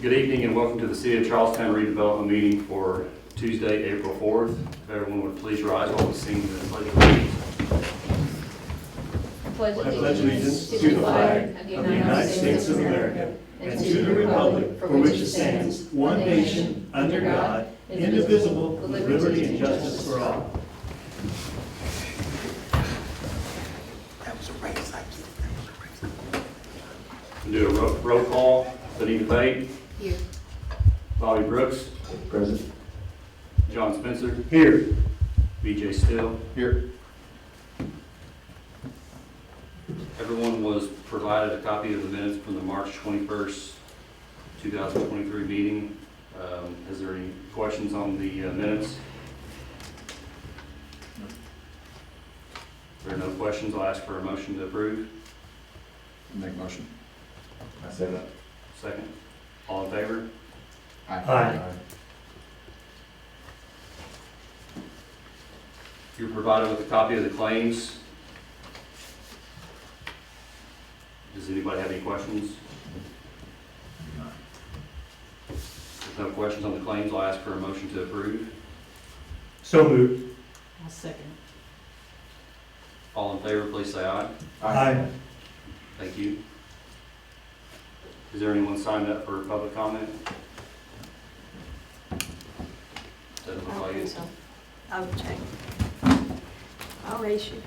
Good evening and welcome to the City of Charlestown Redevelopment meeting for Tuesday, April 4th. If everyone would please rise while we sing the Pledge of Allegiance. Pledge allegiance to the flag of the United States of America and to the republic for which it stands, one nation, under God, indivisible, with liberty and justice for all. That was a race, I get. We'll do a roll call. Benita Pate. Here. Bobby Brooks. Present. John Spencer. Here. BJ Still. Here. Everyone was provided a copy of the minutes from the March 21st, 2023 meeting. Is there any questions on the minutes? If there are no questions, I'll ask for a motion to approve. Make motion. I say that. Second. All in favor? Aye. You're provided with a copy of the claims. Does anybody have any questions? If no questions on the claims, I'll ask for a motion to approve. So moved. I'll second. All in favor, please say aye. Aye. Thank you. Is there anyone signed up for public comment? Doesn't look like it. I'll check. I'll raise you.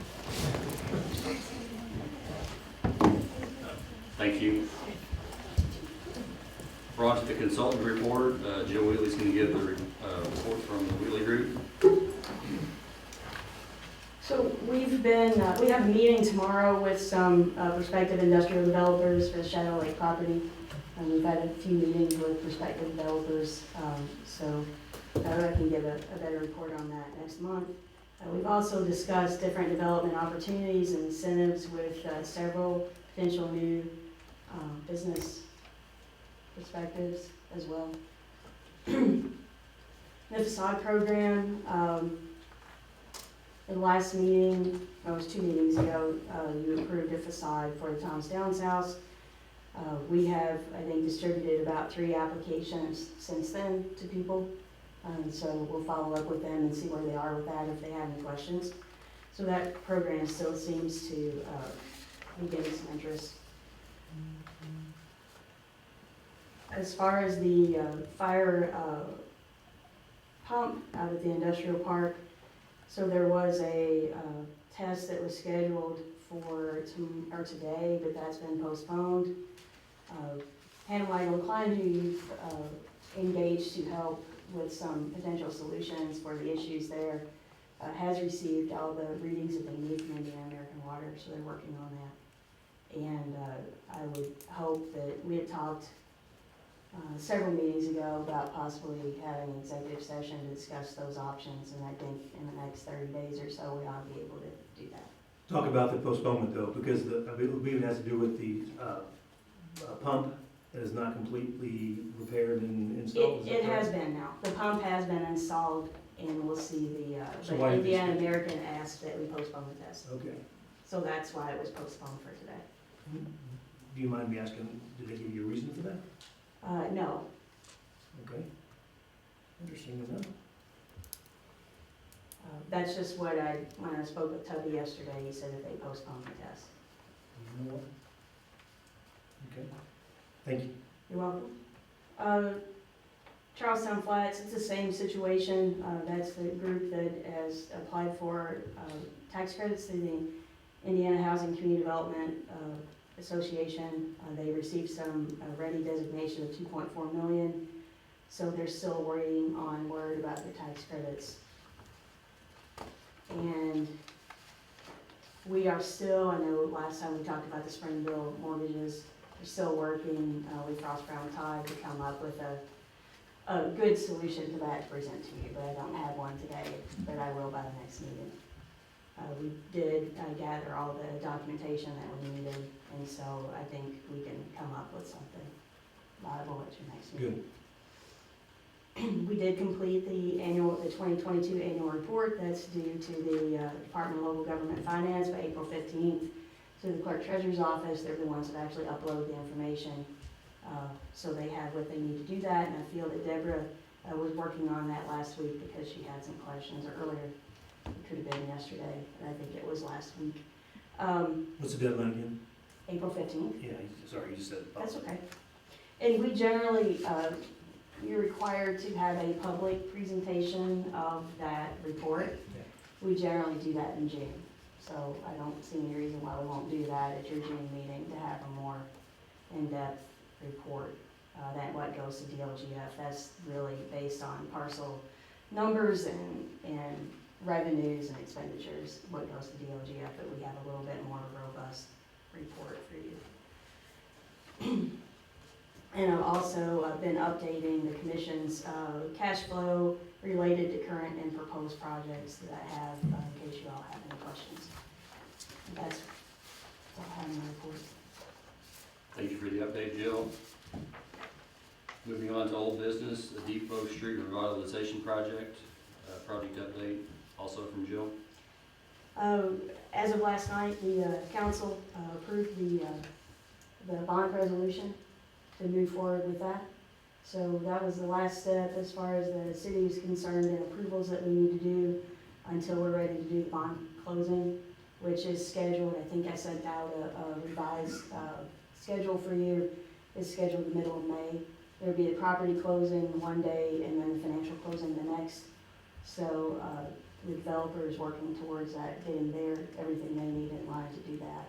Thank you. We're on to the consultant report. Joe Wheatley's going to give the report from the Wheatley Group. So we have a meeting tomorrow with some prospective industrial developers for the Shadow Lake property. And we've had a few meetings with prospective developers, so I can give a better report on that next month. We've also discussed different development opportunities and incentives with several potential new business perspectives as well. The facade program, in the last meeting, it was 2 meetings ago, you approved a facade for the Thomas Downs House. We have, I think, distributed about 3 applications since then to people. So we'll follow up with them and see where they are with that if they have any questions. So that program still seems to be getting some interest. As far as the fire pump out at the industrial park, so there was a test that was scheduled for today, but that's been postponed. Hannah Michael Klein, who you've engaged to help with some potential solutions for the issues there, has received all the readings that they need from Indiana American Water, so they're working on that. And I would hope that we had talked several meetings ago about possibly having an executive session to discuss those options, and I think in the next 30 days or so we ought to be able to do that. Talk about the postponement though, because I believe it has to do with the pump that is not completely repaired and installed. It has been now. The pump has been installed, and we'll see So the why did Indiana American asked that we postpone the test. Okay. So that's why it was postponed for today. Do you mind me asking, did they give you a reason for that? No. Okay. Interesting to know. That's just when I spoke with Tubby yesterday, he said that they postponed the test. You know what? Okay. Thank you. You're welcome. Charlestown Flats, it's the same situation. That's the group that has applied for tax credits through the Indiana Housing Community Development Association. They received some ready designation of $2.4 million, so they're still waiting on word about the tax credits. And we are still, I know last time we talked about the Springville mortgages, we're still working with Ross Brown Tide to come up with a good solution to that to present to you, but I don't have one today, but I will by the next meeting. We did gather all the documentation that we needed, and so I think we can come up with something viable at your next meeting. Good. We did complete the 2022 annual report that's due to the Department of Local Government Finance by April 15th to the Clerk Treasurer's Office. They're the ones that actually upload the information So they have what they need to do that, and I feel that Deborah was working on that last week because she had some questions earlier. It could have been yesterday, but I think it was last week. What's the deadline again? April 15th. Yeah, sorry, you just said. That's okay. And we generally, you're required to have a public presentation of that report. We generally do that in June. So I don't see any reason why we won't do that at your June meeting to have a more in-depth report than what goes to DLGF. That's really based on parcel numbers and revenues and expenditures, what goes to DLGF, but we have a little bit more robust report for you. And I've also been updating the commission's cash flow related to current and proposed projects that I have, in case you all have any questions. That's all I have in my report. Thank you for the update, Jill. Moving on to old business, the Depot Street Revitalization Project, project update, also from Jill. As of last night, the council approved the bond resolution to move forward with that. So that was the last step as far as the city is concerned and approvals that we need to do until we're ready to do the bond closing, which is scheduled. I think I sent out a revised schedule for you. It's scheduled the middle of May. There'll be a property closing one day and then the financial closing the next. So the developer is working towards that, getting everything they need in line to do that.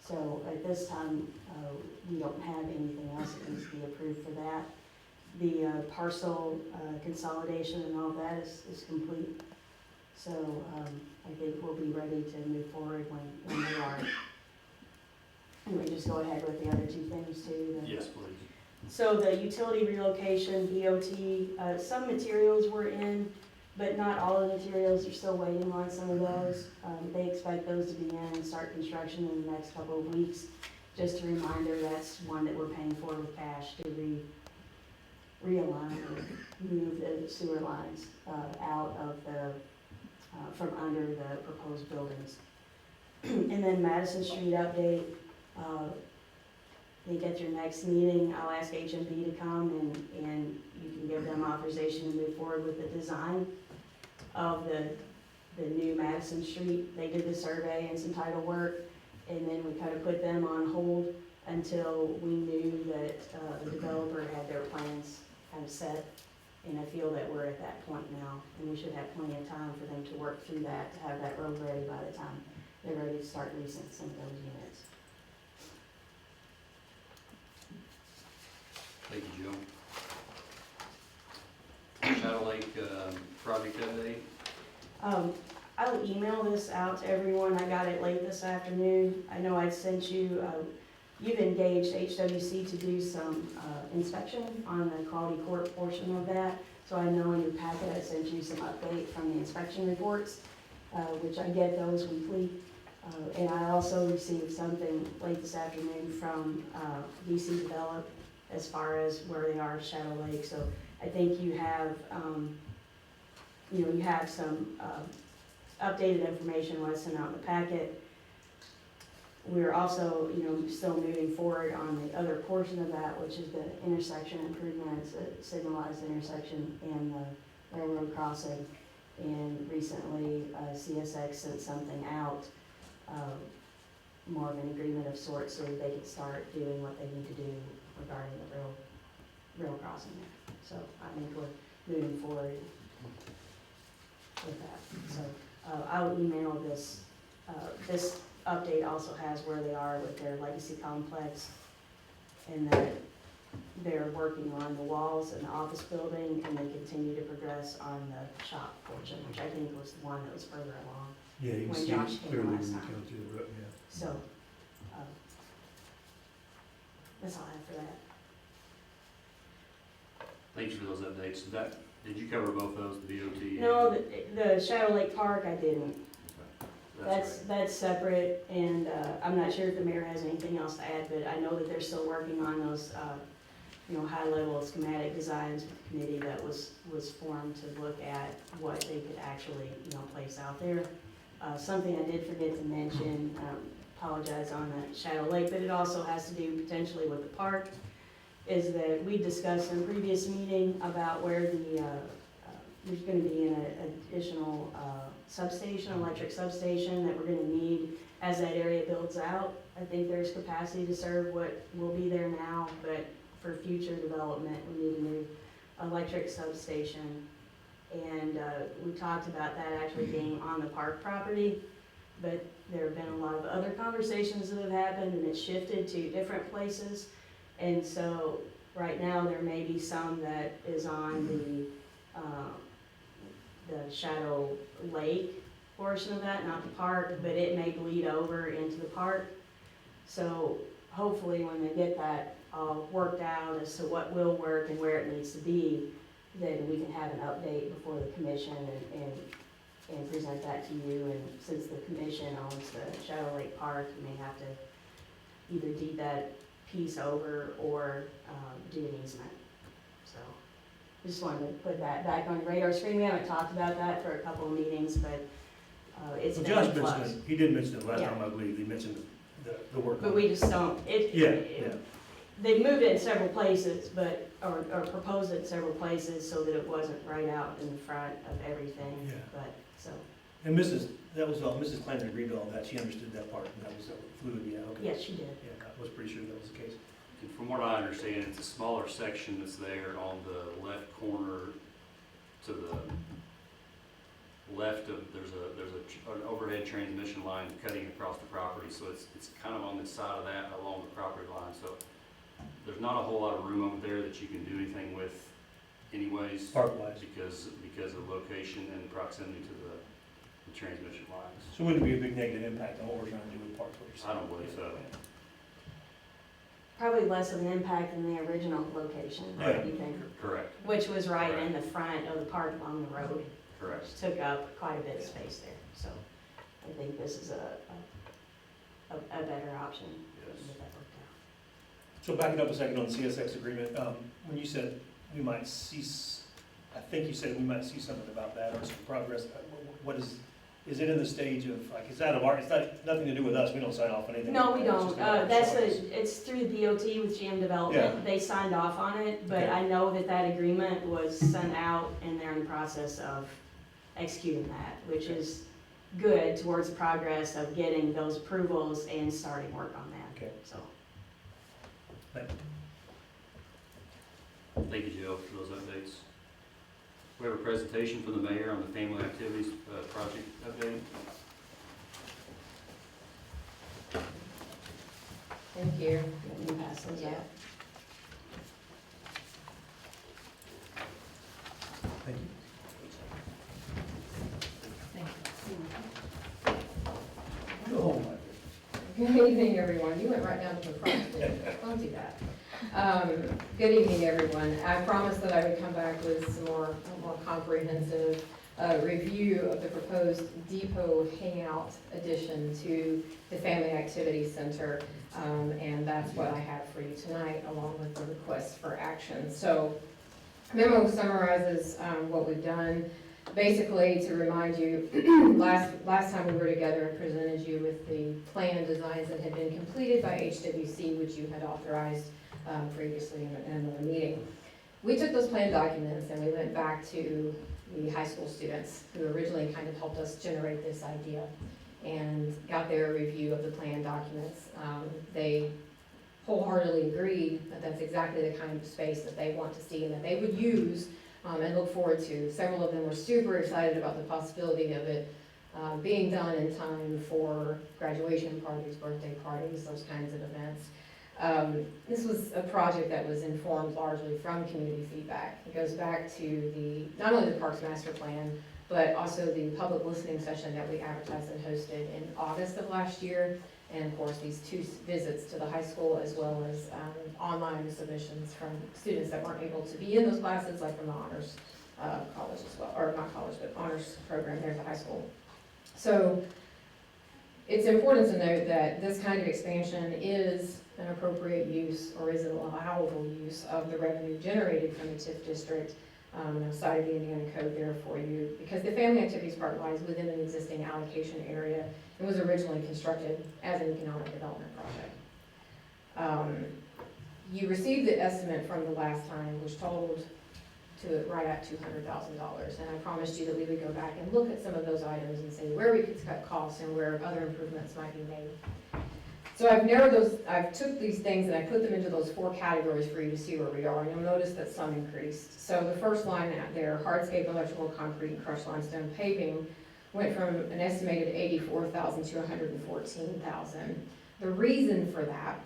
So at this time, we don't have anything else that needs to be approved for that. The parcel consolidation and all that is complete. So I think we'll be ready to move forward when we are. And we just go ahead with the other two things too. Yes, please. So the utility relocation, BOT, some materials were in, but not all the materials. They're still waiting on some of those. They expect those to be in and start construction in the next couple of weeks. Just a reminder, that's one that we're paying for with cash to realign or move the sewer lines out of from under the proposed buildings. And then Madison Street update. I think at your next meeting, I'll ask HMB to come and you can give them authorization to move forward with the design of the new Madison Street. They did the survey and some title work, and then we kind of put them on hold until we knew that the developer had their plans kind of set. And I feel that we're at that point now, and we should have plenty of time for them to work through that, to have that road ready by the time they're ready to start leasing some of those units. Thank you, Jill. Shadow Lake project update. I will email this out to everyone. I got it late this afternoon. I know I sent you, you've engaged HWC to do some inspection on the quality court portion of that. So I know in your packet I sent you some update from the inspection reports, which I get those weekly. And I also received something late this afternoon from DC Develop as far as where they are at Shadow Lake. So I think you have, you have some updated information when I sent out in the packet. We're also, still moving forward on the other portion of that, which is the intersection improvements, the signalized intersection and the railroad crossing. And recently, CSX sent something out, more of an agreement of sorts, so that they can start doing what they need to do regarding the rail crossing there. So I think we're moving forward with that. So I will email this. This update also has where they are with their legacy complex, and that they're working on the walls in the office building, and they continue to progress on the shop portion, which I think was the one that was further along. Yeah, you can When see Josh it came clearly when last you time. come to the road, yeah. So that's all I have for that. Thank you for those updates. Did you cover both those, the BOT? No, the Shadow Lake Park, I didn't. That's great. That's separate, and I'm not sure if the mayor has anything else to add, but I know that they're still working on those, high-level schematic designs with the committee that was formed to look at what they could actually, place out there. Something I did forget to mention, apologize on the Shadow Lake, but it also has to do potentially with the park. is that we discussed in a previous meeting about where there's gonna be an additional substation, electric substation that we're gonna need as that area builds out. I think there's capacity to serve what will be there now, but for future development, we need a new electric substation. And we talked about that actually being on the park property, but there have been a lot of other conversations that have happened, and it's shifted to different places. And so right now, there may be some that is on the Shadow Lake portion of that, not the park, but it may bleed over into the park. So hopefully when they get that all worked out as to what will work and where it needs to be, then we can have an update before the commission and present that to you. And since the commission owns the Shadow Lake Park, you may have to either deed that piece over or do an easement. So just wanted to put that back on the radar screen. We haven't talked about that for a couple of meetings, but it's Well, been Josh in flux. mentioned it, he did mention it last Yeah. time, I believe, he mentioned the work. But we just don't, Yeah. they moved it in several places, but, or proposed it in several places so that it wasn't right out in front of everything. Yeah. But, so, And Mrs. Clanton agreed to all that, she understood that part, and that was fluid, yeah, okay. yes, she did. Yeah, I was pretty sure that was the case. And from what I understand, it's a smaller section that's there on the left corner to the left of, there's an overhead transmission line cutting across the property, so it's kind of on the side of that along the property line, so there's not a whole lot of room over there that you can do anything with anyways. Park-wise. Because of location and proximity to the transmission lines. So wouldn't it be a big negative impact on what we're trying to do with parks? What you're saying? I don't believe so. Probably less of an impact than the original location, Right. you think, Correct, which was right in the front of the park along the road, correct. which took up quite a bit of space there. So I think this is a better option to Yes. get that worked out. So backing up a second on the CSX agreement, when you said we might see, I think you said we might see something about that or some progress. What is it in the stage of, like, it's out of our, it's not, nothing to do with us, we don't sign off on anything? No, we It's don't. just about That's ourselves. it's through the DOT with GM Development. They signed off on it, but Okay. I know that that agreement was sent out and they're in the process of executing that, which is good towards the progress of getting those approvals and starting work on that. Okay. So, Thank you. Thank you, Joe, for those updates. We have a presentation from the mayor on the family activities project update. Thank you. you can pass those out. Thank you. Go home, Michael. Good evening, everyone. You went right down to the front, didn't you? Don't do that. Good evening, everyone. I promised that I would come back with some more comprehensive review of the proposed depot hangout addition to the Family Activity Center. And that's what I have for you tonight, along with the request for action. So, memo summarizes what we've done. Basically, to remind you, last time we were together, I presented you with the plan designs that had been completed by HWC, which you had authorized previously in another meeting. We took those plan documents and we went back to the high school students who originally kind of helped us generate this idea and got their review of the plan documents. They wholeheartedly agreed that that's exactly the kind of space that they want to see and that they would use and look forward to. Several of them were super excited about the possibility of it being done in time for graduation parties, birthday parties, those kinds of events. This was a project that was informed largely from community feedback. It goes back to not only the Parks Master Plan, but also the public listening session that we advertised and hosted in August of last year. And of course, these 2 visits to the high school, as well as online submissions from students that weren't able to be in those classes, like from the honors college as well, or not college, but honors program there at the high school. So it's important to note that this kind of expansion is an appropriate use, or is an allowable use of the revenue generated from the TIF district. I've cited the Indiana Code there for you, because the Family Activities Park lies within an existing allocation area. It was originally constructed as an economic development project. You received the estimate from the last time, which totaled to it right at $200,000. And I promised you that we would go back and look at some of those items and see where we could cut costs and where other improvements might be made. So I've narrowed those, I've took these things and I put them into those 4 categories for you to see where we are, and you'll notice that some increased. So the first line out there, hardscape, electrical, concrete, and crushed limestone paving, went from an estimated $84,000 to $114,000. The reason for that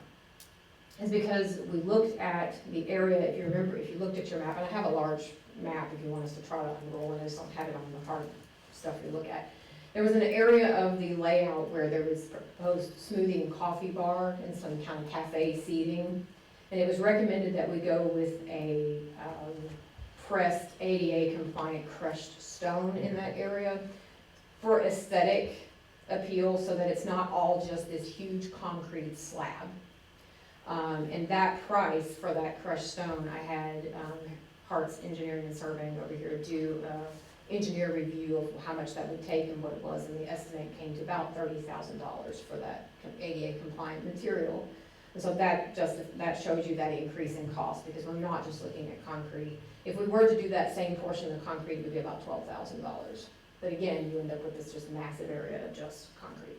is because we looked at the area, if you remember, if you looked at your map, and I have a large map if you want us to try to unroll it, I just don't have it on the hard stuff we look at. There was an area of the layout where there was proposed smoothie and coffee bar and some kind of cafe seating. And it was recommended that we go with a pressed ADA compliant crushed stone in that area for aesthetic appeal, so that it's not all just this huge concrete slab. And that price for that crushed stone, I had Hart's Engineering and Surveying over here do engineer review of how much that would take and what it was, and the estimate came to about $30,000 for that ADA compliant material. And so that shows you that increase in cost, because we're not just looking at concrete. If we were to do that same portion of concrete, it would be about $12,000. But again, you end up with this just massive area of just concrete,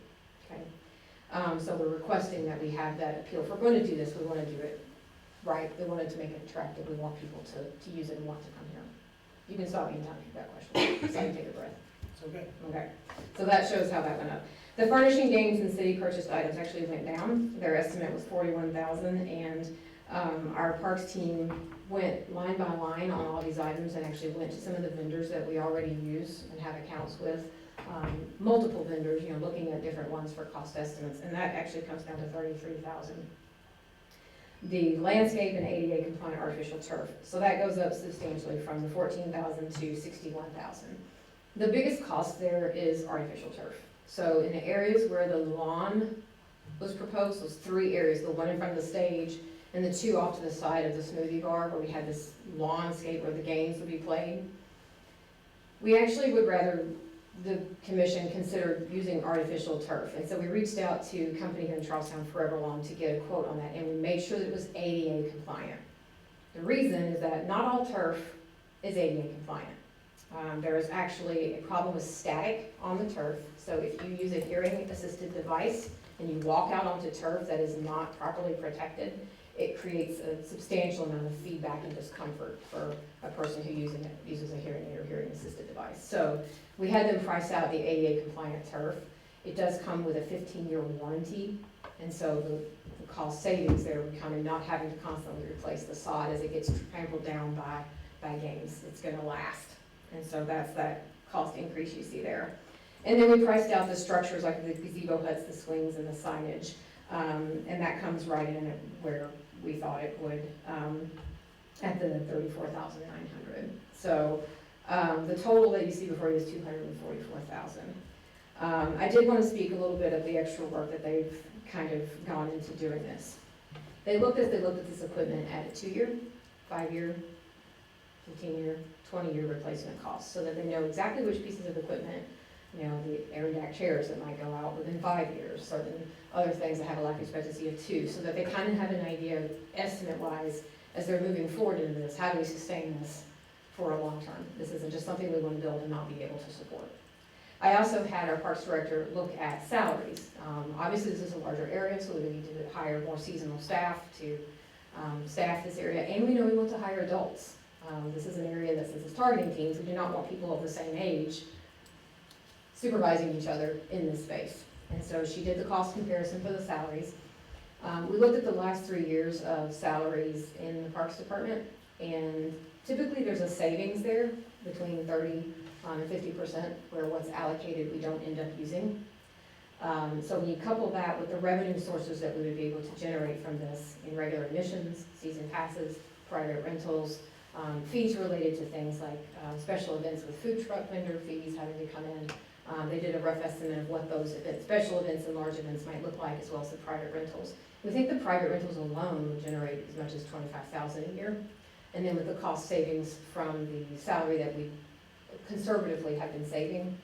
okay? So we're requesting that we have that appeal. If we're going to do this, we want to do it right. We wanted to make it attractive. We want people to use it and want to come here. You can stop me anytime if you've got questions, so I can take a breath. It's okay. Okay, so that shows how that went up. The furnishing gains and city purchased items actually went down. Their estimate was $41,000, and our parks team went line by line on all these items and actually went to some of the vendors that we already use and have accounts with. Multiple vendors, you know, looking at different ones for cost estimates, and that actually comes down to $33,000. The landscape and ADA compliant artificial turf, so that goes up substantially from the $14,000 to $61,000. The biggest cost there is artificial turf. So in the areas where the lawn was proposed, those 3 areas, the one in front of the stage and the 2 off to the side of the smoothie bar where we had this lawnscape where the games would be played, we actually would rather the commission considered using artificial turf. And so we reached out to a company here in Charlestown, Forever Lawn, to get a quote on that, and we made sure that it was ADA compliant. The reason is that not all turf is ADA compliant. There is actually a problem with static on the turf. So if you use a hearing assisted device and you walk out onto turf that is not properly protected, it creates a substantial amount of feedback and discomfort for a person who uses a hearing aid or hearing assisted device. So we had them price out the ADA compliant turf. It does come with a 15-year warranty, and so the cost savings there would come in not having to constantly replace the sod as it gets trampled down by games. It's gonna last, and so that's that cost increase you see there. And then we priced out the structures like the gazebo huts, the swings, and the signage, and that comes right in at where we thought it would at the $34,900. So the total that you see before you is $244,000. I did want to speak a little bit of the extra work that they've kind of gone into doing this. They looked at this equipment at a 2-year, 5-year, 15-year, 20-year replacement cost, so that they know exactly which pieces of equipment, you know, the air chairs that might go out within 5 years, certain other things that have a life expectancy of 2, so that they kind of have an idea, estimate-wise, as they're moving forward into this, how do we sustain this for a long term? This isn't just something we want to build and not be able to support. I also had our Parks Director look at salaries. Obviously, this is a larger area, so we need to hire more seasonal staff to staff this area, and we know we want to hire adults. This is an area that, since it's targeting teens, we do not want people of the same age supervising each other in this space. And so she did the cost comparison for the salaries. We looked at the last 3 years of salaries in the Parks Department, and typically there's a savings there between 30 and 50% where what's allocated we don't end up using. So when you couple that with the revenue sources that we would be able to generate from this in regular admissions, season passes, private rentals, fees related to things like special events with food truck vendor fees having to come in. They did a rough estimate of what those events, special events and large events might look like, as well as the private rentals. We think the private rentals alone would generate as much as $25,000 a year. And then with the cost savings from the salary that we conservatively have been saving,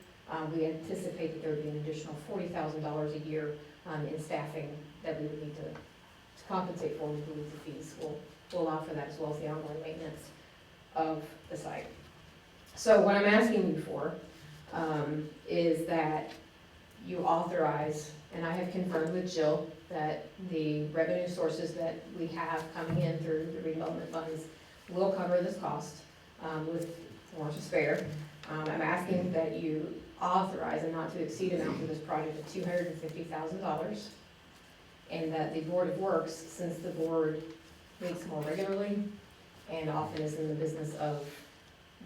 we anticipate that there would be an additional $40,000 a year in staffing that we would need to to compensate for, we believe the fees will allow for that, as well as the ongoing maintenance of the site. So what I'm asking you for is that you authorize, and I have confirmed with Jill that the revenue sources that we have coming in through the redevelopment funds will cover this cost with more to spare. I'm asking that you authorize a not to exceed amount for this project of $250,000, and that the Board of Works, since the board meets more regularly and often is in the business of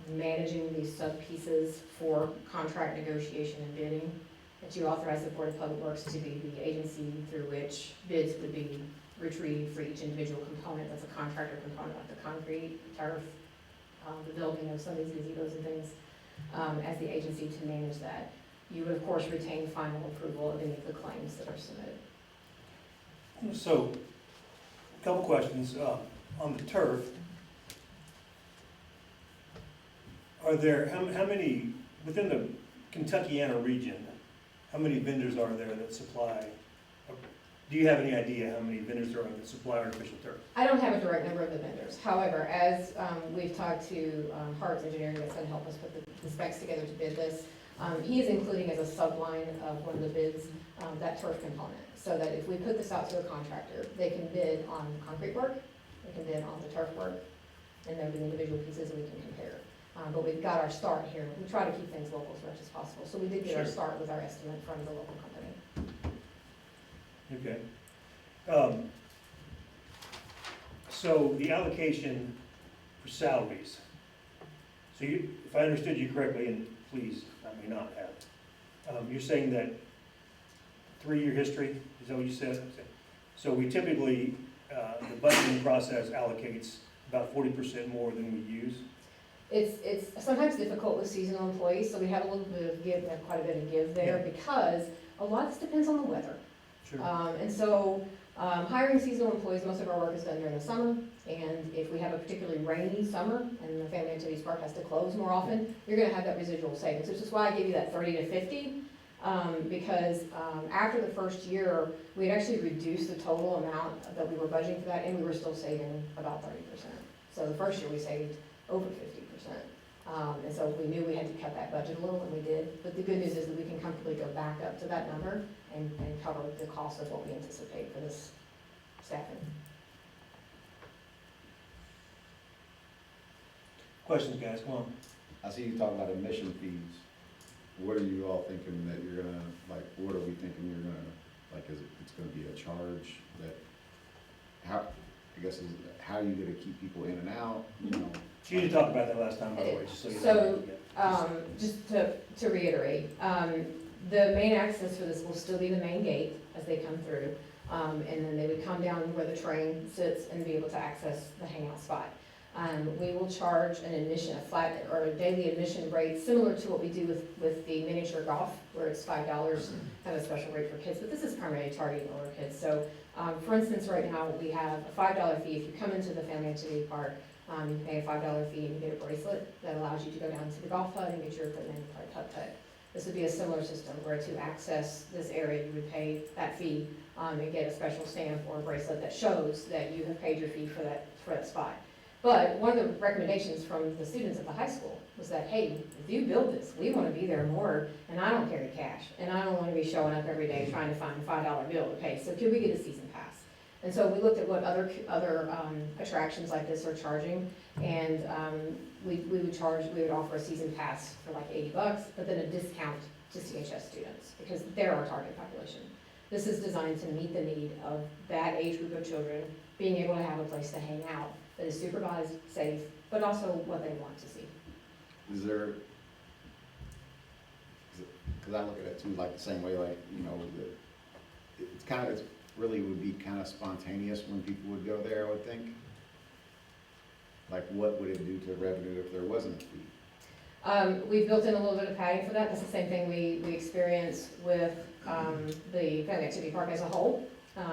managing these sub-pieces for contract negotiation and bidding, that you authorize the Board of Public Works to be the agency through which bids would be retrieved for each individual component. That's a contractor component, like the concrete, turf, the building of some of these gazebos and things, as the agency to manage that. You would, of course, retain final approval of any of the claims that are submitted. So, a couple questions. On the turf, are there, how many, within the Kentuckiana region, how many vendors are there that supply, do you have any idea how many vendors there are that supply artificial turf? I don't have a direct number of the vendors. However, as we've talked to Hart's Engineering that's going to help us put the specs together to bid this, he is including as a subline of one of the bids that turf component, so that if we put this out to a contractor, they can bid on concrete work, they can bid on the turf work, and there'll be individual pieces we can compare. But we've got our start here. We try to keep things local as much as possible. So we did get our Sure. start with our estimate from the local company. Okay. So the allocation for salaries. So you, if I understood you correctly, and please, I may not have, you're saying that 3-year history, is that what you said? So we typically, the budgeting process allocates about 40% more than we use. It's sometimes difficult with seasonal employees, so we have a little bit of give, we have quite a bit of give there, because a lot of this depends on the weather. Sure. And so, hiring seasonal employees, most of our work is done during the summer, and if we have a particularly rainy summer and the Family Activities Park has to close more often, you're gonna have that residual savings, which is why I give you that 30 to 50, because after the first year, we had actually reduced the total amount that we were budgeting for that, and we were still saving about 30%. So the first year we saved over 50%. And so we knew we had to cut that budget a little, and we did. But the good news is that we can comfortably go back up to that number and cover the cost of what we anticipate for this staffing. Questions, guys, come on. I see you talking about admission fees. What are you all thinking that you're gonna, like, what are we thinking you're gonna, like, is it, it's gonna be a charge that, how, I guess, is, how are you gonna keep people in and out, you know? She did talk about that last time, by the way, just so you know. So, Yeah. just to reiterate, the main access for this will still be the main gate as they come through. And then they would come down where the train sits and be able to access the hangout spot. We will charge an admission, a flat or a daily admission rate, similar to what we do with the miniature golf, where it's $5, have a special rate for kids, but this is primarily targeting older kids. So, for instance, right now, we have a $5 fee. If you come into the Family Activity Park, you pay a $5 fee and you get a bracelet that allows you to go down to the golf hut and get your equipment and putt-putt. This would be a similar system where to access this area, you would pay that fee and get a special stamp or a bracelet that shows that you have paid your fee for that spot. But one of the recommendations from the students at the high school was that, hey, if you build this, we want to be there more, and I don't carry cash, and I don't want to be showing up every day trying to find a $5 bill to pay, so could we get a season pass? And so we looked at what other attractions like this are charging, and we would offer a season pass for like $80, but then a discount to CHS students, because they're our target population. This is designed to meet the need of that age group of children, being able to have a place to hang out that is supervised, safe, but also what they want to see. Is there, because I look at it too, like the same way, like, you know, it's kind of, it really would be kind of spontaneous when people would go there, I would think. Like, what would it do to revenue if there wasn't a fee? We've built in a little bit of padding for that. That's the same thing we experience with the Family Activity Park as a whole,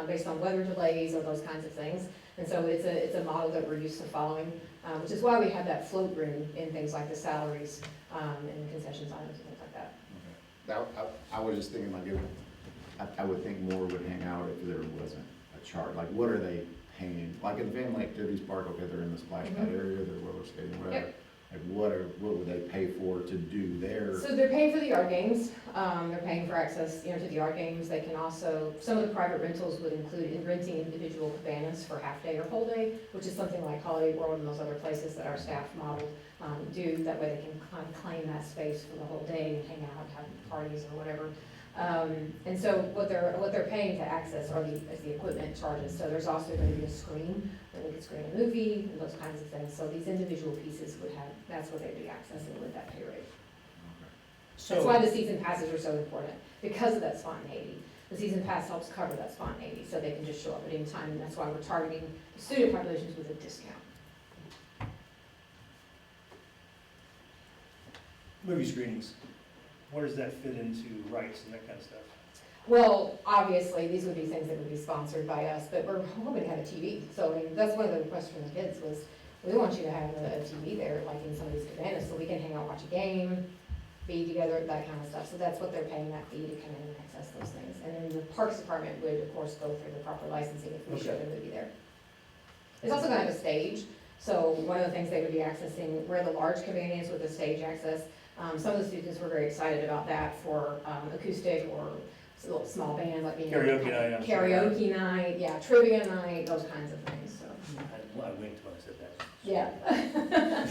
based on weather delays or those kinds of things. And so it's a model that we're used to following, which is why we have that float room in things like the salaries and concessions items and things like that. Okay. I was just thinking, like, I would think more would hang out if there wasn't a charge? Like, what are they paying? Like in family activities park, okay, they're in the splash pad area, they're roller skating, whatever. Like, what would they pay for to do their? So they're paying for the yard games, they're paying for access, to the yard games. They can also, some of the private rentals would include renting individual cabanas for half day or whole day, which is something like Holiday World and those other places that our staff modeled do. That way they can kind of claim that space for the whole day and hang out, have parties or whatever. And so what they're paying to access is the equipment charges. So there's also going to be a screen where they could screen a movie and those kinds of things. So these individual pieces would have, that's what they'd be accessing with that pay rate. That's why the season passes are so important, because of that spontaneity. The season pass helps cover that spontaneity, so they can just show up at any time, and that's why we're targeting student populations with a discount. Movie screenings, where does that fit into rights and that kind of stuff? Well, obviously, these would be things that would be sponsored by us, but we're hoping to have a TV. So, I mean, that's one of the requests from the kids was, we want you to have a TV there, like in some of these cabanas, so we can hang out, watch a game, be together, that kind of stuff. So that's what they're paying that fee to come in and access those things. And then the Parks Department would, of course, go through the proper licensing if we showed a movie there. It's also gonna have a stage, so one of the things they would be accessing, where the large cabana is with the stage access, some of the students were very excited about that for acoustic or a little small band, like being Karaoke night, I'm sure. karaoke night, yeah, trivia night, those kinds of things, so. I winked when I said that. Yeah.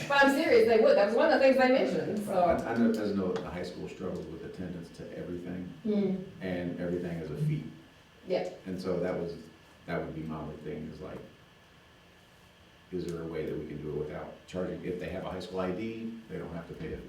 But I'm serious, they would, that was one of the things they mentioned, so. I know the high school struggles with attendance to everything, and everything is a fee. Yeah. And so that would be my only thing, is like, is there a way that we can do it without charging? If they have a high school ID, they don't have to pay it.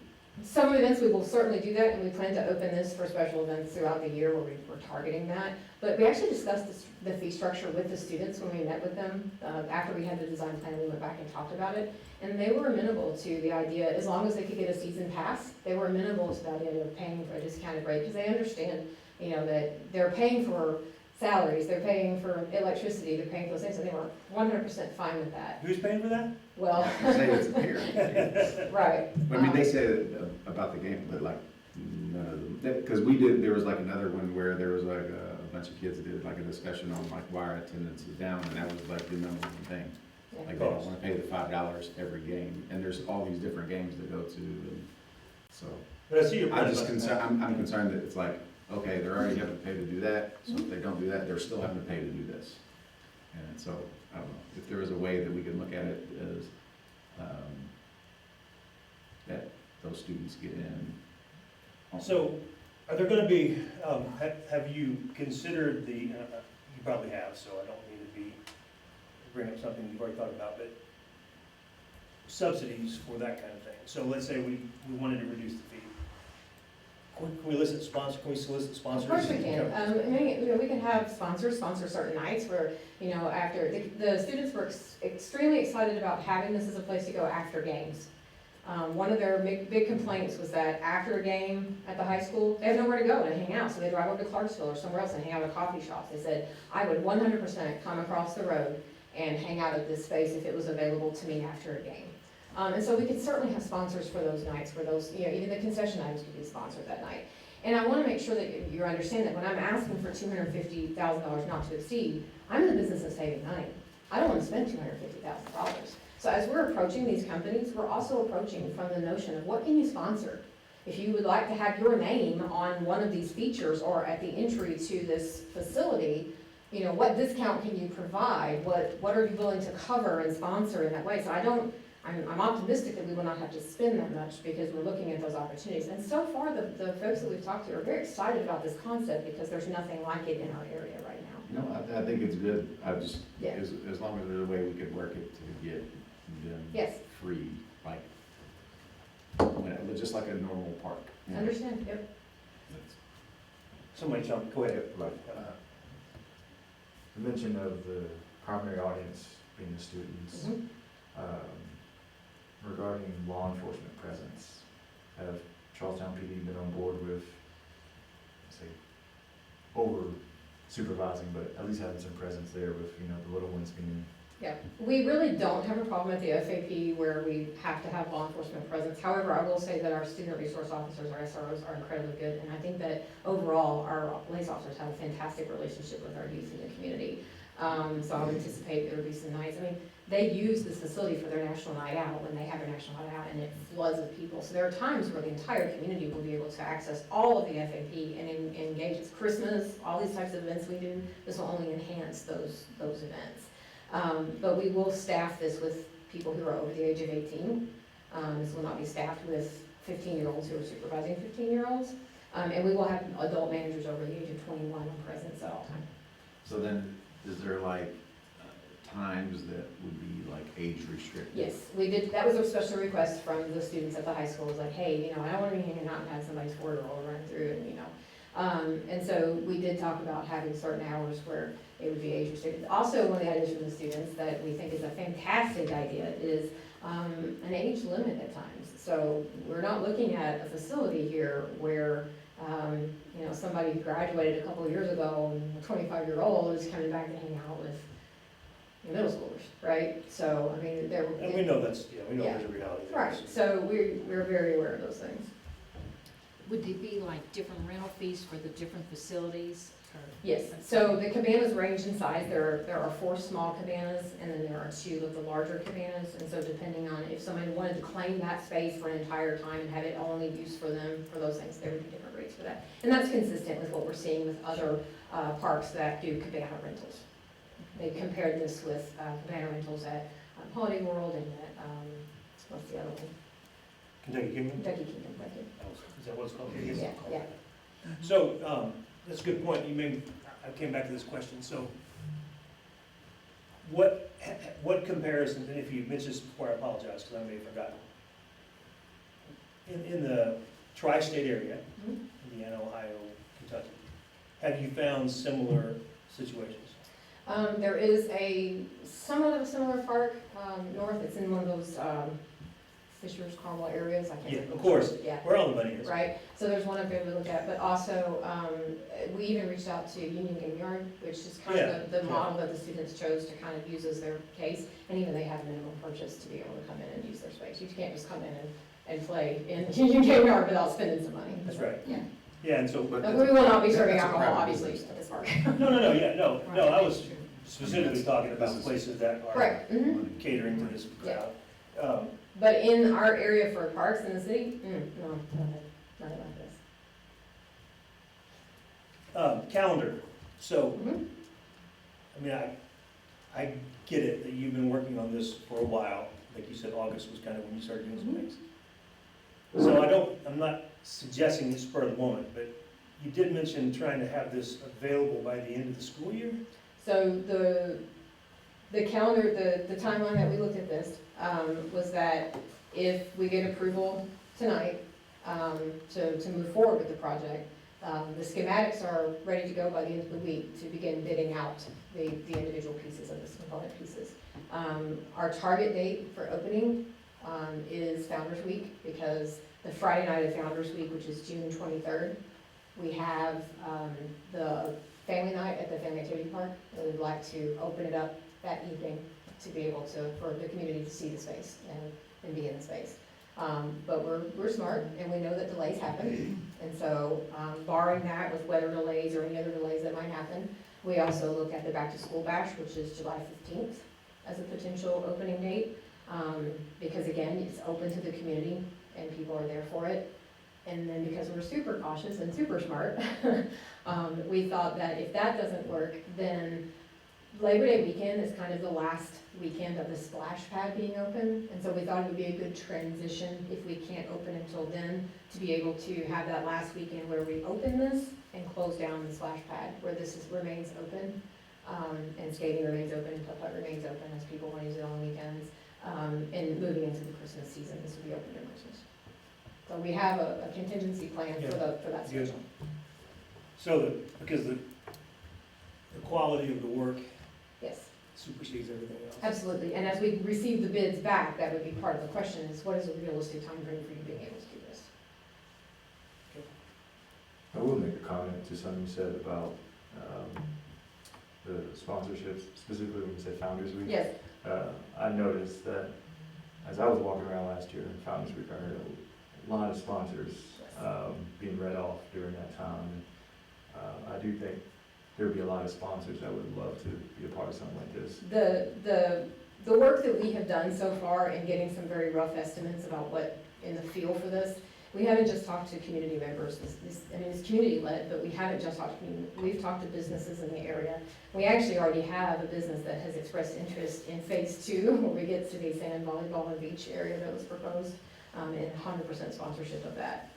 Some events, we will certainly do that, and we plan to open this for special events throughout the year where we're targeting that. But we actually discussed the fee structure with the students when we met with them. After we had the design plan, we went back and talked about it. And they were amenable to the idea, as long as they could get a season pass, they were amenable to the idea of paying for a discounted rate, because they understand, that they're paying for salaries, they're paying for electricity, they're paying for those things, and they were 100% fine with that. Who's paying for that? Well, Say it's a parent. right. I mean, they said about the game, but like, none of them, because there was like another one where there was like a bunch of kids that did like a discussion on like why our attendance is down, and that was like the number one thing. Yeah. Like, they don't wanna pay the $5 every game, and there's all these different games to go to, and so. But I see your point. I'm just about concerned, I'm concerned that it's like, okay, they're already having to pay to do that, so if they don't do that, they're still having to pay to do this. And so, I don't know, if there was a way that we could look at it as, that those students get in. So, are there gonna be, have you considered you probably have, so I don't need to bring up something you've already thought about, but subsidies for that kind of thing. So let's say we wanted to reduce the fee. Can we solicit sponsors? Of course we can. We can have sponsors sponsor certain nights where, after, the students were extremely excited about having this as a place to go after games. One of their big complaints was that after a game at the high school, they have nowhere to go and hang out, so they drive over to Clarksville or somewhere else and hang out at coffee shops. They said, I would 100% come across the road and hang out at this space if it was available to me after a game. And so we could certainly have sponsors for those nights where those, even the concession items could be sponsored that night. And I want to make sure that you understand that when I'm asking for $250,000 not to exceed, I'm in the business of saving money. I don't want to spend $250,000. So as we're approaching these companies, we're also approaching from the notion of what can you sponsor? If you would like to have your name on one of these features or at the entry to this facility, what discount can you provide? What are you willing to cover and sponsor in that way? So I'm optimistic that we will not have to spend that much because we're looking at those opportunities. And so far, the folks that we've talked to are very excited about this concept because there's nothing like it in our area right now. No, I think it's good. Yeah. As long as there's a way we could work it to get them Yes. free, like, just like a normal park. Understand? Yep. Somebody jump, go ahead. The mention of the primary audience being the students. Mhm. Regarding law enforcement presence, have Charlestown PD been on board with, say, over supervising, but at least having some presence there with, the little ones being? Yeah, we really don't have a problem at the FAP where we have to have law enforcement presence. However, I will say that our student resource officers, our SROs, are incredibly good. And I think that overall, our police officers have a fantastic relationship with our youth in the community. So I would anticipate there would be some nights, I mean, they use this facility for their National Night Out when they have a National Night Out, and it floods with people. So there are times where the entire community will be able to access all of the FAP and engage. It's Christmas, all these types of events we do, this will only enhance those events. But we will staff this with people who are over the age of 18. This will not be staffed with 15-year-olds who are supervising 15-year-olds. And we will have adult managers over the age of 21 on presence at all times. So then, is there like times that would be like age restricted? Yes, we did, that was a special request from the students at the high school, it was like, hey, I don't want to be hanging out and have somebody's 4-year-old run through and, and so we did talk about having certain hours where it would be age restricted. Also, one of the ideas from the students that we think is a fantastic idea is an age limit at times. So we're not looking at a facility here where, somebody who graduated a couple of years ago and a 25-year-old is coming back to hang out with middle schoolers, right? So, I mean, there. And we know that's, we know Yeah. there's a reality there. Right, so we're very aware of those things. Would there be like different rental fees for the different facilities? or- Yes, so the cabanas range in size. There are 4 small cabanas, and then there are 2 of the larger cabanas. And so depending on if somebody wanted to claim that space for an entire time and have it only used for them, for those things, there would be different rates for that. And that's consistent with what we're seeing with other parks that do cabana rentals. They compared this with cabana rentals at Holiday World and at, what's the other one? Kentucky Kingdom? Kentucky Kingdom, thank you. Is that what it's called? Yeah, yeah. So, that's a good point, I came back to this question, so what comparison, and if you mentioned this before, I apologize, because I may have forgotten. In the tri-state area, Mhm. Indiana, Ohio, Kentucky, have you found similar situations? There is a somewhat of a similar park north. It's in one of those Fisher's Carmel areas. I can't Yeah, remember. of course, Yeah. where all the money is. Right. So there's one up there we looked at, but also we even reached out to Union Game Yard, which is kind of the Yeah. model that the students chose to kind of use as their case. And even they have a minimum purchase to be able to come in and use their space. You can't just come in and play in Union Game Yard without spending some money. That's right. Yeah. Yeah, and so, But But we will not be that's serving a alcohol, private obviously, business. at this park. no, I was specifically talking about Business. places that are Correct. Mhm. catering to this crowd. But in our area for parks in the city, no, nothing like this. Calendar, so, Mhm. I mean, I get it that you've been working on this for a while, like you said, August was kind of when you started doing some Mhm. things. So I'm not suggesting it's spur of the moment, but you did mention trying to have this available by the end of the school year? So the calendar, the timeline that we looked at this, was that if we get approval tonight, to move forward with the project, the schematics are ready to go by the end of the week to begin bidding out the individual pieces of this component pieces. Our target date for opening, is Founders Week, because the Friday night of Founders Week, which is June 23rd, we have, the family night at the Family Activity Park. We would like to open it up that evening to be able to, for the community to see the space and be in the space. But we're smart and we know that delays happen. And so, barring that with weather delays or any other delays that might happen, we also look at the Back to School Bash, which is July 15th as a potential opening date. Because again, it's open to the community and people are there for it. And then because we're super cautious and super smart, we thought that if that doesn't work, then Labor Day weekend is kind of the last weekend of the splash pad being open. And so we thought it would be a good transition if we can't open until then, to be able to have that last weekend where we open this and close down the splash pad, where remains open. And skating remains open, putt-putt remains open as people want to use it on weekends. And moving into the Christmas season, this will be open during Christmas. So we have a contingency plan for that Good. schedule. So, because the quality of the work Yes, supersedes everything else. absolutely. And as we receive the bids back, that would be part of the question is what is a realistic time frame for you being able to do this? I will make a comment to something you said about the sponsorships, specifically when you said Founders Week. Yes, I noticed that as I was walking around last year in Founders Week, I heard a lot of sponsors being read off during that time. I do think there would be a lot of sponsors that would love to be a part of something like this. The work that we have done so far in getting some very rough estimates about what, in the feel for this, we haven't just talked to community members, I mean, it's community-led, but we haven't just talked to community, we've talked to businesses in the area. We actually already have a business that has expressed interest in phase 2, where we get to the sand, volleyball, and beach area that was proposed, and 100% sponsorship of that.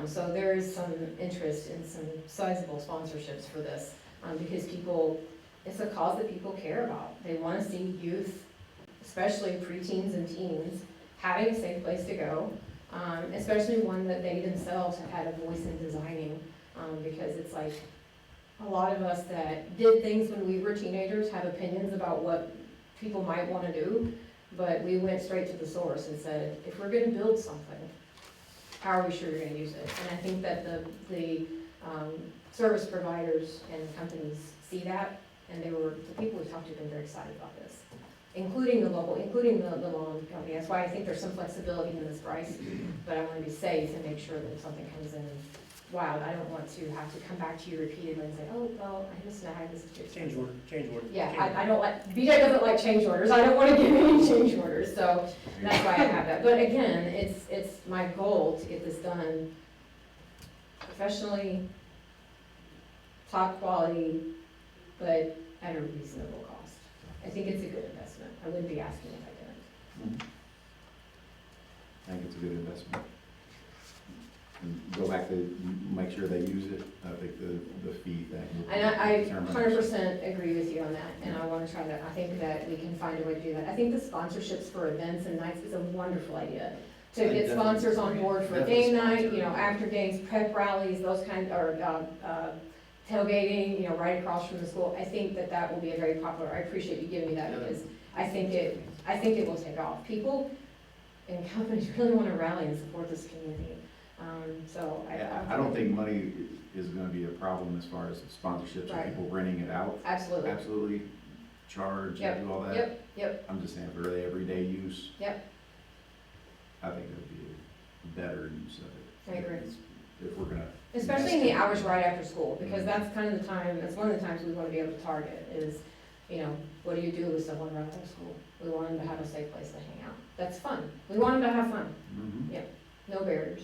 So there is some interest in some sizable sponsorships for this, because people, it's a cause that people care about. They want to see youth, especially preteens and teens, having a safe place to go, especially one that they themselves have had a voice in designing, because it's like a lot of us that did things when we were teenagers have opinions about what people might want to do, but we went straight to the source and said, if we're going to build something, how are we sure you're going to use it? And I think that the service providers and companies see that, and the people we've talked to have been very excited about this, including the local, including the loan company. That's why I think there's some flexibility in this price, but I want to be safe and make sure that if something comes in wild, I don't want to have to come back to you repeatedly and say, oh, well, I just know this is too expensive. Change order. Yeah, I don't like, BJ doesn't like change orders. I don't want to give any change orders, so that's why I have that. But again, it's my goal to get this done professionally, top quality, but at a reasonable cost. I think it's a good investment. I wouldn't be asking if I didn't. I think it's a good investment. And go back to make sure they use it, I think the fee thing. And I 100% agree with you on that, and I want to try that. I think that we can find a way to do that. I think the sponsorships for events and nights is a wonderful idea. To get sponsors on board for game night, after games, prep rallies, those kind, or tailgating, right across from the school. I think that will be a very popular. I appreciate you giving me that, because I think it will take off. People and companies really want to rally and support this community. So I don't think money is gonna be a problem as far as sponsorships Right. and people renting it out. absolutely. Absolutely charge Yep, and do all that. Yep. I'm just saying for the everyday use. Yep. I think it would be a better use of it. I agree. If we're gonna. Especially in the hours right after school, because that's kind of the time, that's one of the times we want to be able to target is, what do you do with someone right after school? We want them to have a safe place to hang out. That's fun. We want them to have fun. Mhm. No barriers.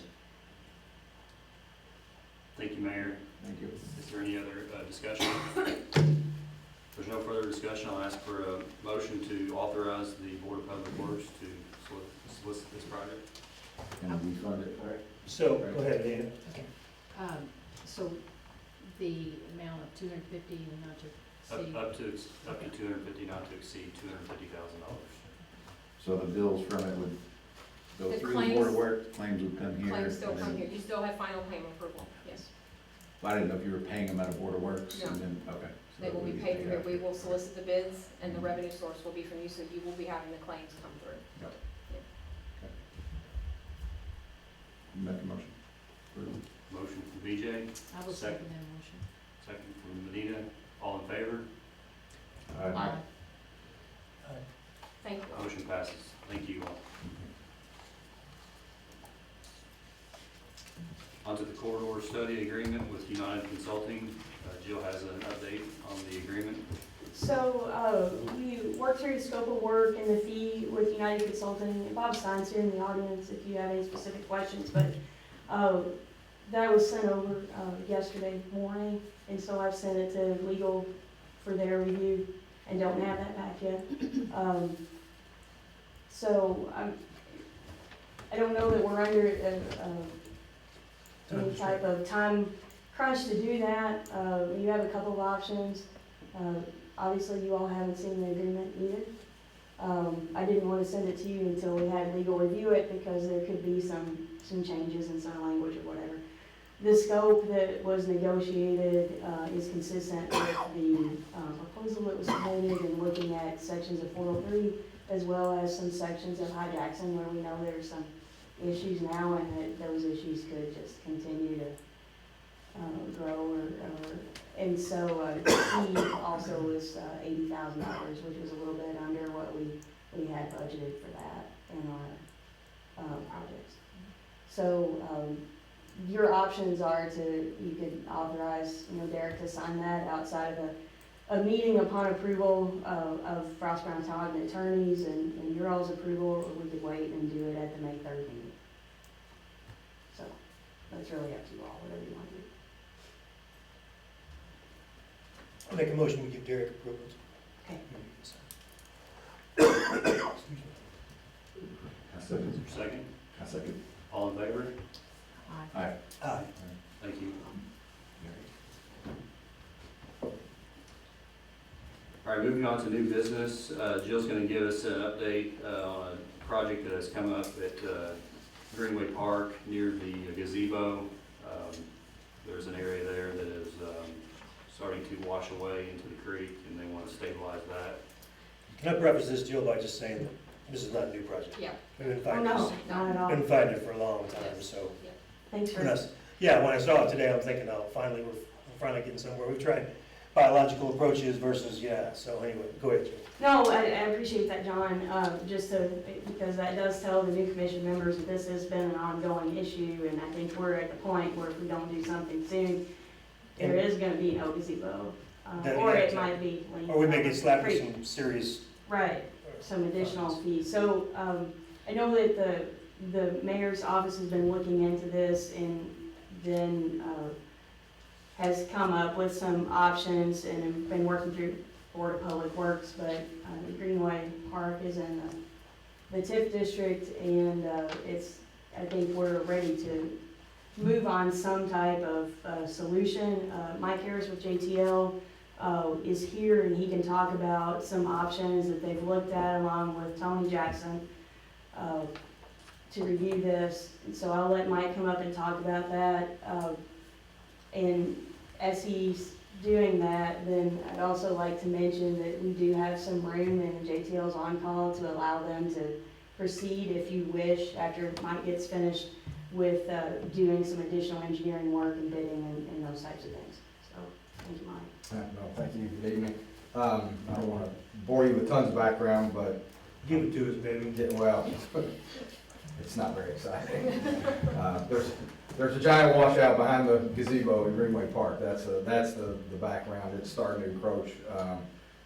Thank you, Mayor. Thank you. Is there any other discussion? If there's no further discussion, I'll ask for a motion to authorize the Board of Public Works to solicit this project. And we fund it, right? So, go ahead, Dana. So the amount of 250 and not to exceed. Up to 250, not to exceed $250,000. So the bills from it would go The through the Board of claims- Works, claims would come here. Claims still and come then- here. You still have final payment approval, yes. I didn't know if you were paying them out of Board of Works and No. then, okay. So They will be would paid through here. out. We will solicit the bids, and the revenue source will be from you, so you will be having the claims come through. Make a motion. Motion from BJ, I will second that motion. second from Medina. All in favor? Aye. Thank you. Motion passes. Thank you all. Onto the corridor study agreement with United Consulting. Jill has an update on the agreement. So, we worked through the scope of work and the fee with United Consulting. Bob Stein's here in the audience if you have any specific questions, but, that was sent over, yesterday morning, and so I've sent it to legal for their review and don't have that back yet. So, I don't know that we're under, any type of time crunch to do that. You have a couple of options. Obviously, you all haven't seen the agreement either. I didn't want to send it to you until we had legal review it because there could be some changes in some language or whatever. The scope that was negotiated is consistent with the proposal that was submitted and looking at sections of 403 as well as some sections of High Jackson where we know there's some issues now and that those issues could just continue to grow and so the fee also was $80,000, which was a little bit under what we had budgeted for that in our projects. So your options are you could authorize, Derek to sign that outside of a meeting upon approval of Frost Brown Todd and attorneys and your all's approval, or we could wait and do it at the May 3rd meeting. So, that's really up to you all, whatever you want to do. I'll make a motion, we give Derek approval. Okay. Excuse me. I second. Second, I second. all in favor? Aye. Aye. Aye. Thank you. All right, moving on to new business, Jill's gonna give us an update on a project that has come up at Greenway Park near the gazebo. There's an area there that is starting to wash away into the creek, and they want to stabilize that. Can I preface this, Jill, by just saying that this is not a new project? Yeah. We've been Oh, fighting no, this, not at all. been fighting it for a long time, Yes. so. Thanks for, When I saw it today, I'm thinking, oh, finally, we're finally getting somewhere. We've tried biological approaches versus, so anyway, go ahead, Jill. no, I appreciate that, John, because that does tell the new commission members that this has been an ongoing issue, and I think we're at the point where if we don't do something soon, there is gonna be no gazebo, Then or we have it to- might be. linked Or we may get slapped with pretty- some serious. Right, some additional fees. So, I know that the mayor's office has been looking into this and then, has come up with some options and have been working through Board of Public Works, but, Greenway Park is in the TIF district and, I think we're ready to move on some type of, solution. Mike Harris with JTL, is here and he can talk about some options that they've looked at along with Tony Jackson to review this. So I'll let Mike come up and talk about that. And as he's doing that, then I'd also like to mention that we do have some room in JTL's on-call to allow them to proceed if you wish after Mike gets finished with doing some additional engineering work and bidding and those types of things. So, thank you, Mike. No, thank you, good evening. I don't want to bore you with tons of background, but, Give it to us, baby. well, it's not very exciting. There's a giant washout behind the gazebo in Greenway Park, that's the background, it's starting to encroach.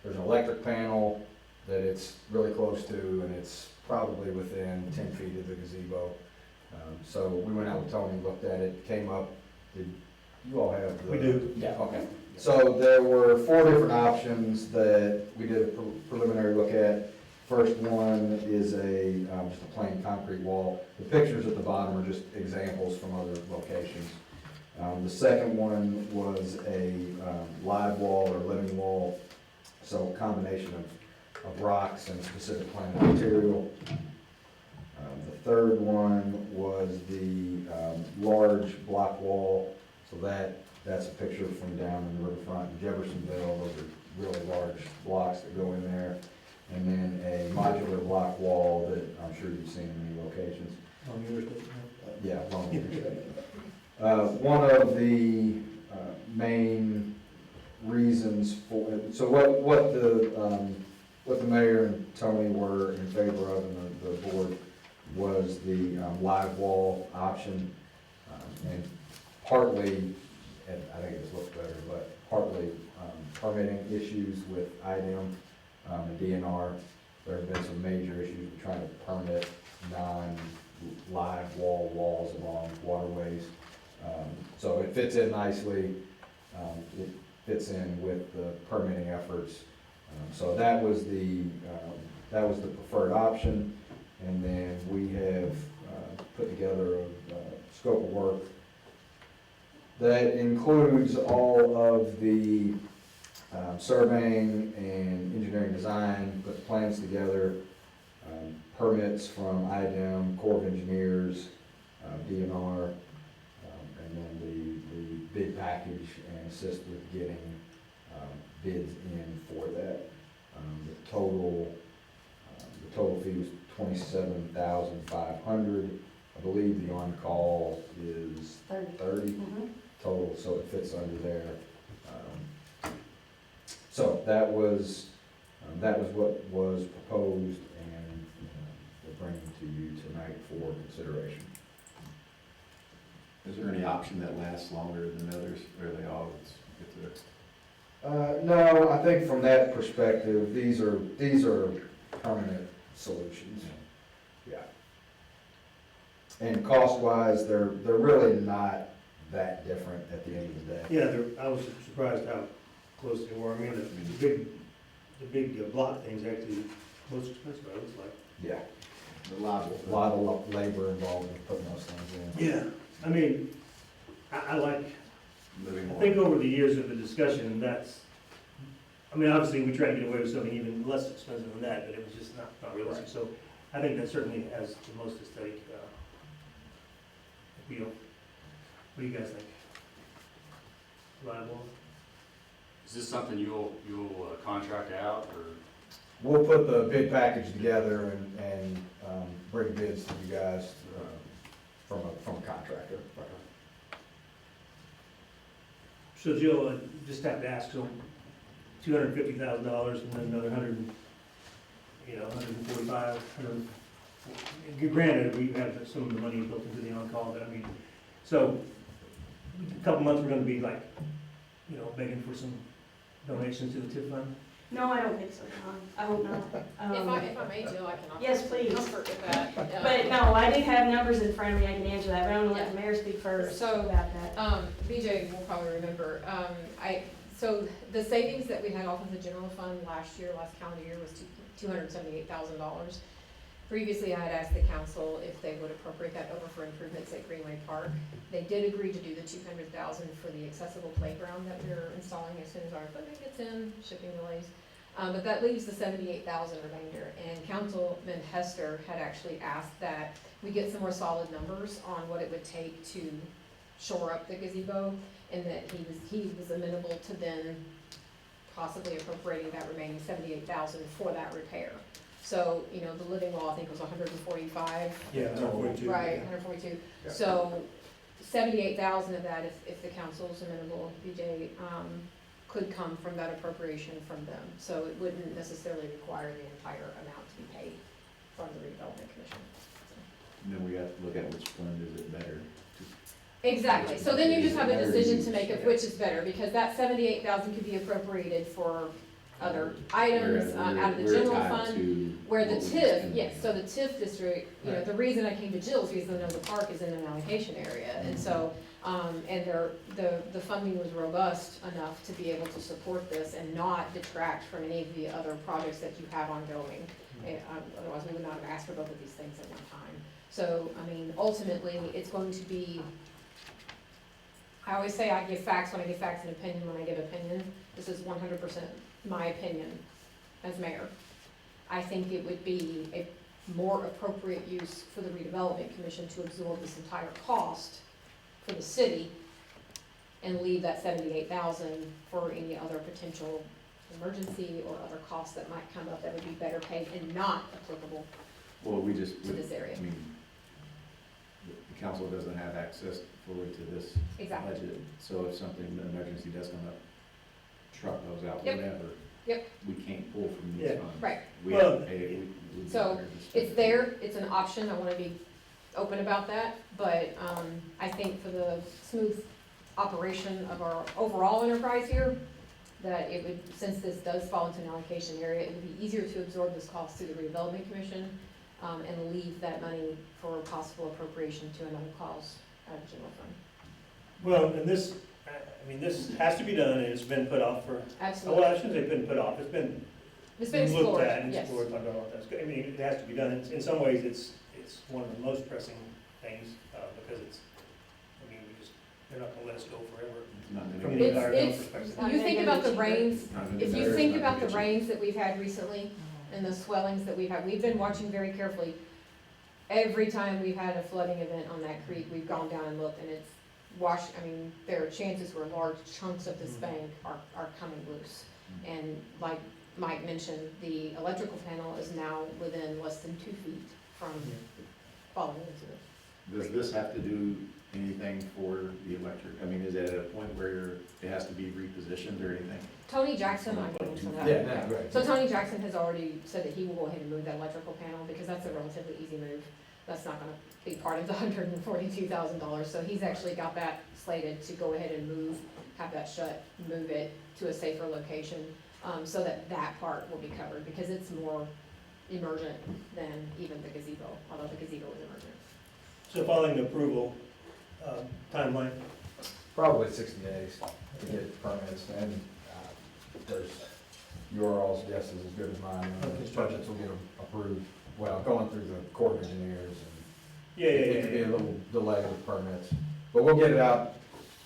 There's an electric panel that it's really close to, and it's probably within 10 feet of the gazebo. So we went out with Tony, looked at it, came up, did you all have the? We do. Yeah, okay. So there were 4 different options that we did a preliminary look at. First one is just a plain concrete wall. The pictures at the bottom are just examples from other locations. The second one was a live wall or living wall, so a combination of rocks and specific plant material. The third one was the large block wall, so that's a picture from down in the riverfront in Jeffersonville. Those are really large blocks that go in there. And then a modular block wall that I'm sure you've seen in many locations. On yours, Yeah, along the interstate. One of the main reasons for, so what the mayor and Tony were in favor of and the board was the live wall option. And partly, and I think it looks better, but partly permitting issues with IDEM and DNR. There have been some major issues with trying to permit non-live walls along waterways. So it fits in nicely. It fits in with the permitting efforts. So that was the preferred option. And then we have put together a scope of work that includes all of the surveying and engineering design, put the plans together, permits from IDEM, Corps of Engineers, DNR, and then the bid package and assist with getting bids in for that. The total fee was $27,500. I believe the on-call is 30 total, so it fits under there. So that was what was proposed, and we're bringing to you tonight for consideration. Is there any option that lasts longer than others, or are they all get to? No, I think from that perspective, these are permanent solutions. Yeah. And cost-wise, they're really not that different at the end of the day. Yeah, I was surprised how close they were. I mean, the big block thing's actually most expensive, it looks like. Yeah, Reliable. a lot of labor involved in putting those things in. Yeah, I mean, I like, Living I more. think over the years of the discussion, I mean, obviously, we try to get away with something even less expensive than that, but it was just not realistic. So I think that certainly has the most aesthetic appeal. What do you guys think? Reliable? Is this something you'll contract out, or? We'll put the bid package together and bring bids to you guys from a contractor. So Jill, I just have to ask, so $250,000 and then another $145, granted, we have some of the money built into the on-call, but I mean, so a couple months, we're gonna be like, begging for some donations to the TIF fund? No, I don't think so, John. I hope not. If I may, Jill, I can offer Yes, some please. comfort with that. But no, I do have numbers in front of me, I can answer that, but I'm gonna let the mayor speak first So, about that. BJ will probably remember, so the savings that we had off of the general fund last calendar year was $278,000. Previously, I had asked the council if they would appropriate that over for improvements at Greenway Park. They did agree to do the $200,000 for the accessible playground that we're installing as soon as our equipment gets in, shipping delays. But that leaves the $78,000 remainder, and Councilman Hester had actually asked that we get some more solid numbers on what it would take to shore up the gazebo, and that he was amenable to then possibly appropriating that remaining $78,000 for that repair. So, the living wall, I think, was 145. Yeah, 142. Right, 142. Yeah. So 78,000 of that, if the council's amenable, BJ, could come from that appropriation from them. So it wouldn't necessarily require the entire amount to be paid from the redevelopment commission. And then we have to look at which fund is it better. Exactly, so then you just have a decision to make of which is better, because that 78,000 could be appropriated for other items out of the general fund. Where the TIF, yes, so the TIF district, the reason I came to Jill's, because I know the park is in an allocation area, and so, and the funding was robust enough to be able to support this and not detract from any of the other projects that you have ongoing. Otherwise, we would not have asked for both of these things at one time. So, I mean, ultimately, it's going to be, I always say I give facts when I give facts and opinion when I give opinion. This is 100% my opinion as mayor. I think it would be a more appropriate use for the redevelopment commission to absorb this entire cost for the city and leave that 78,000 for any other potential emergency or other costs that might come up that would be better paid and not applicable Well, we just, to this area. I mean, the council doesn't have access fully to this Exactly. budget. So if something, an emergency does come up, truck goes out, Yep. whatever. Yep. We can't pull from these Yeah. funds. Right. We Well, have to pay it. We'd be So, better to spend It's it. there, it's an option, I wanna be open about that, but, I think for the smooth operation of our overall enterprise here, that it would, since this does fall into an allocation area, it would be easier to absorb this cost through the redevelopment commission, and leave that money for possible appropriation to another cause out of general fund. Well, and this has to be done, and it's been put off for, well, Absolutely. I shouldn't say been put off, it's been It's been looked explored, at and yes. explored, talked about that. I mean, it has to be done. In some ways, it's one of the most pressing things, because they're not gonna let us go forever. It's not gonna From get the It's- better. environmental it's- perspective. You think about the rains, Not gonna get if you better, think it's not about the gonna get rains that we've had recently, and the swellings that we've been watching very carefully. Every time we've had a flooding event on that creek, we've gone down and looked, and it's washed, there are chances where large chunks of this bank are coming loose. And like Mike mentioned, the electrical panel is now within less than 2 feet from falling into it. Does this have to do anything for the electric? I mean, is it at a point where it has to be repositioned or anything? Tony Jackson, I gave him some of that. Yeah, no, right. So Tony Jackson has already said that he will go ahead and move that electrical panel, because that's a relatively easy move. That's not gonna be part of the $142,000. So he's actually got that slated to go ahead and have that shut, move it to a safer location, so that part will be covered, because it's more emergent than even the gazebo, although the gazebo is emergent. So following the approval, timeline, Probably 60 days to get permits, and there's, your all's guess is as good as mine. These projects will get approved, well, going through the Corps of Engineers, and it could be a little delay with permits. But we'll get it out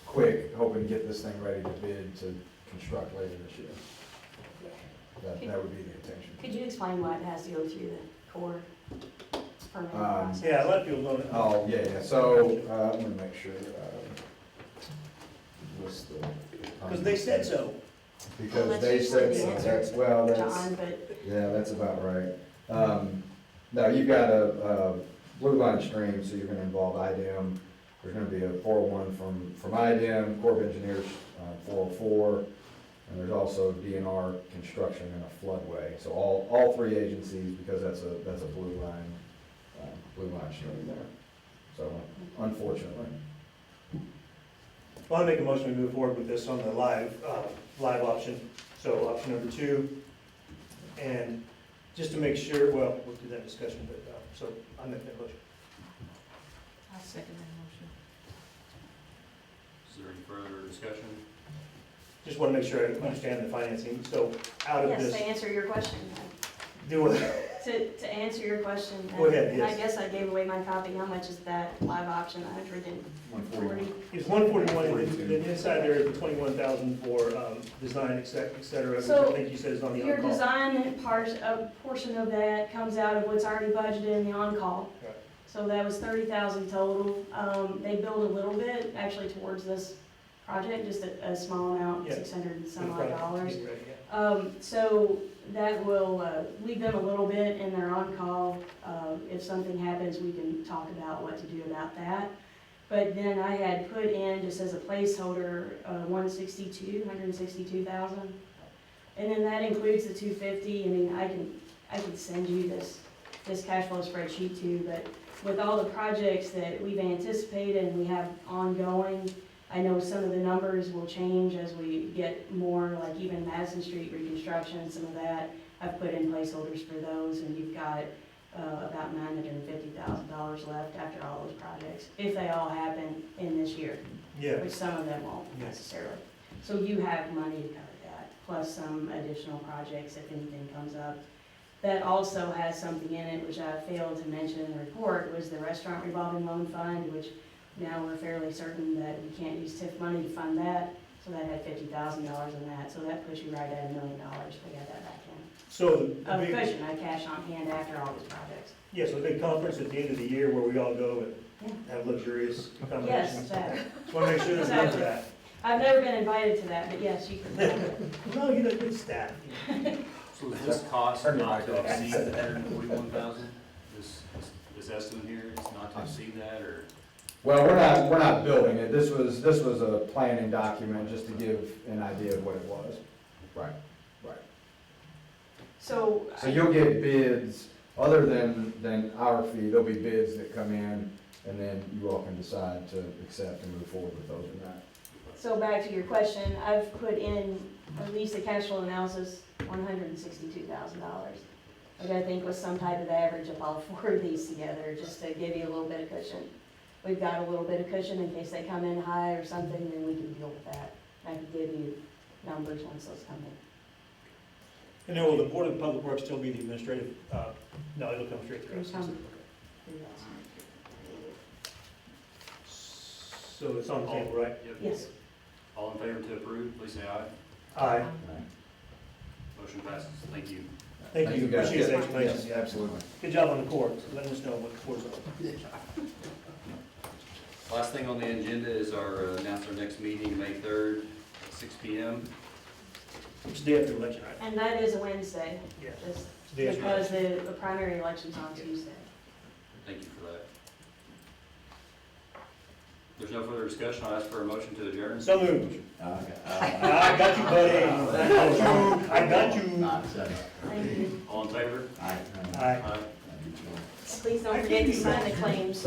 quick, hoping to get this thing ready to bid to construct later this year. That would be the intention. Could you explain why it has to go through the Corps permitting Um, process? Yeah, a lot of people don't. Oh, yeah, so, I'm gonna make sure, list the. Because they said so. Because Well, they that's said usually so, the that's, answer, well, that's, John, but yeah, that's about right. Now, you've got a blue line stream, so you're gonna involve IDEM. There's gonna be a 401 from IDEM, Corps of Engineers, 404, and there's also DNR construction and a floodway. So all three agencies, because that's a blue line stream there. So unfortunately. Well, I make a motion to move forward with this on the live option, so option number 2. And just to make sure, well, we'll do that discussion, but, so I make that motion. I'll second that motion. Is there any further discussion? Just want to make sure I understand the financing, so out of yes, this, to answer your question, do it. to answer your question. Go ahead, and I yes. guess I gave away my copy. How much is that live option? 140. It's 141, and then inside there is the 21,000 for design, et cetera, which I So, think you said is on the Your on-call. design part, a portion of that comes out of what's already budgeted in the on-call. Right. So that was 30,000 total. They built a little bit, actually towards this project, just a small amount, Yeah. 600 and some For the odd project. dollars. Yeah. So that will leave them a little bit in their on-call. If something happens, we can talk about what to do about that. But then I had put in, just as a placeholder, 162,000. And then that includes the 250. I mean, I can send you this cash flow spreadsheet too, but with all the projects that we've anticipated and we have ongoing, I know some of the numbers will change as we get more, like even Madison Street reconstruction, some of that. I've put in placeholders for those, and you've got about $950,000 left after all those projects, if they all happen in this year, Yeah, which some of them won't Yes. necessarily. So you have money to cover that, plus some additional projects if anything comes up. That also has something in it, which I failed to mention in the report, was the restaurant revolving loan fund, which now we're fairly certain that we can't use TIF money to fund that, so that had $50,000 in that, so that puts you right at $1 million. We got that back in. so the Of big, cushion, I cash on hand after all these projects. yeah, so the big conference at the end of the year where we all go and have luxurious Yes, accommodations. that. Just want to make sure there's enough of that. I've never been invited to that, but yes, you can. No, you know, good staff. So is this cost Turn your not mic to off. exceed the 141,000? This estimate here, it's not to exceed that, or? Well, we're not building it. This was a planning document just to give an idea of what it was. Right. So. So you'll get bids, other than our fee, there'll be bids that come in, and then you all can decide to accept and move forward with those or not. So back to your question, I've put in, at least the cash flow analysis, $162,000. Which I think was some type of average of all four of these together, just to give you a little bit of cushion. We've got a little bit of cushion in case they come in high or something, then we can deal with that. I can give you numbers once those come in. And then will the Board of Public Works still be the administrative, no, it'll come straight through us. It'll come. So it's on the table, right? Yep. Yes. All in favor to approve, please say aye. Aye. Motion passes. Thank you. Thank Thank you, you, guys. appreciate the Yes, explanation. yes, absolutely. Good job on the court, letting us know what the court's on. Last thing on the agenda is announce our next meeting, May 3rd, at 6 PM. It's the day after election, right? And that is a Wednesday, Yeah. just It's the day after because election. the primary election's on Tuesday. Thank you for that. There's no further discussion. I'll ask for a motion to adjourn. So moved. Okay. I got you, buddy. I got you. Thank you. All in favor? Aye. Aye. Aye. Please don't forget to sign the claims.